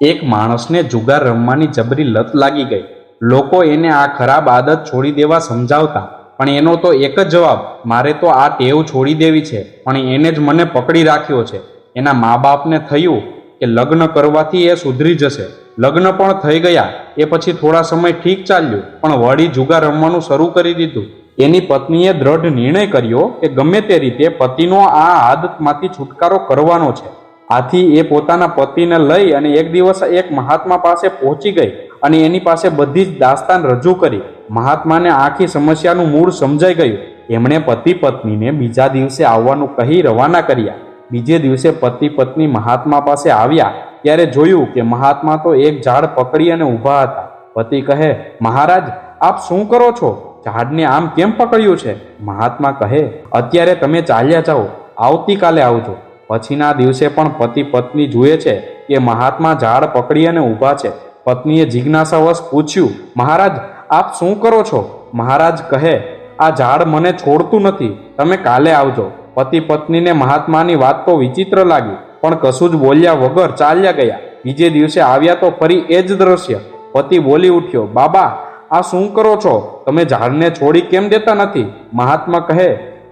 એક માણસને જુગાર રમવાની જબરી લત લાગી ગઈ. લોકો એને આ ખરાબ આદત છોડી દેવા સમજાવતા, પણ એનો તો એક જ જવાબ, મારે તો આ ટેવ છોડી દેવી છે, પણ એને જ મને પકડી રાખ્યો છે. એના મા બાપને થયું કે લગ્ન કરવાથી એ સુધરી જશે. લગ્ન પણ થઈ ગયા. એ પછી થોડા સમય ઠીક ચાલ્યું, પણ વળી જુગાર રમવાનું શરૂ કરી દીધું. એની પત્નીએ દ્રઢ નિર્ણય કર્યો કે ગમે તે રીતે પતિનો આ આદતમાંથી છુટકારો કરવાનો છે. આથી એ પોતાના પતિને લઈ અને એક દિવસ એક મહાત્મા પાસે પહોંચી ગઈ અને એની પાસે બધી જ દાસ્તાન રજૂ કરી. મહાત્માને આખી સમસ્યાનું મૂળ સમજાઈ ગયું. એમણે પતિ પત્નીને બીજા દિવસે આવવાનું કહી રવાના કર્યા. બીજે દિવસે પતિ પત્ની મહાત્મા પાસે આવ્યા ત્યારે જોયું કે મહાત્મા તો એક ઝાડ પકડી અને ઊભા હતા. પતિ કહે, મહારાજ, આપ શું કરો છો? ઝાડને આમ કેમ પકડ્યું છે? મહાત્મા કહે, અત્યારે તમે ચાલ્યા જાઓ, આવતીકાલે આવજો. પછીના દિવસે પણ પતિ પત્ની જુએ છે કે મહાત્મા ઝાડ પકડી અને ઊભા છે. પત્નીએ જિજ્ઞાસાવશ પૂછ્યું, મહારાજ, આપ શું કરો છો? મહારાજ કહે, આ ઝાડ મને છોડતું નથી, તમે કાલે આવજો. પતિ પત્નીને મહાત્માની વાત તો વિચિત્ર લાગી, પણ કશું જ બોલ્યા વગર ચાલ્યા ગયા. બીજે દિવસે આવ્યા તો ફરી એ જ દ્રશ્ય. પતિ બોલી ઉઠ્યો, બાબા, આ શું કરો છો? તમે ઝાડને છોડી કેમ દેતા નથી? મહાત્મા કહે,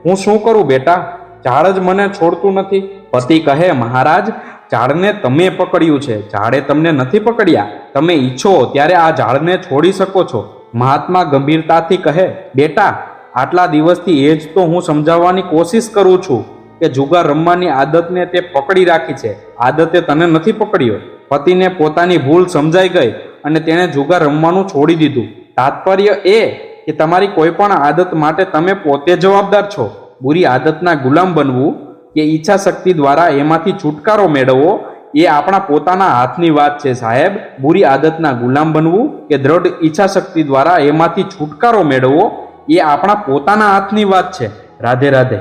હું શું કરું બેટા, ઝાડ જ મને છોડતું નથી. પતિ કહે, મહારાજ, ઝાડને તમે પકડ્યું છે, ઝાડે તમને નથી પકડ્યા. તમે ઈચ્છો ત્યારે આ ઝાડને છોડી શકો છો. મહાત્મા ગંભીરતાથી કહે, બેટા, આટલા દિવસથી એ જ તો હું સમજાવવાની કોશિશ કરું છું કે જુગાર રમવાની આદતને તે પકડી રાખી છે, આદતે તને નથી પકડ્યો. પતિને પોતાની ભૂલ સમજાઈ ગઈ અને તેણે જુગાર રમવાનું છોડી દીધું. તાત્પર્ય એ કે તમારી કોઈ પણ આદત માટે તમે પોતે જવાબદાર છો. બુરી આદતના ગુલામ બનવું કે ઈચ્છા શક્તિ દ્વારા એમાંથી છુટકારો મેળવવો એ આપણા પોતાના હાથની વાત છે સાહેબ. બુરી આદતના ગુલામ બનવું કે દ્રઢ ઈચ્છા શક્તિ દ્વારા એમાંથી છુટકારો મેળવવો એ આપણા પોતાના હાથની વાત છે. રાધે રાધે.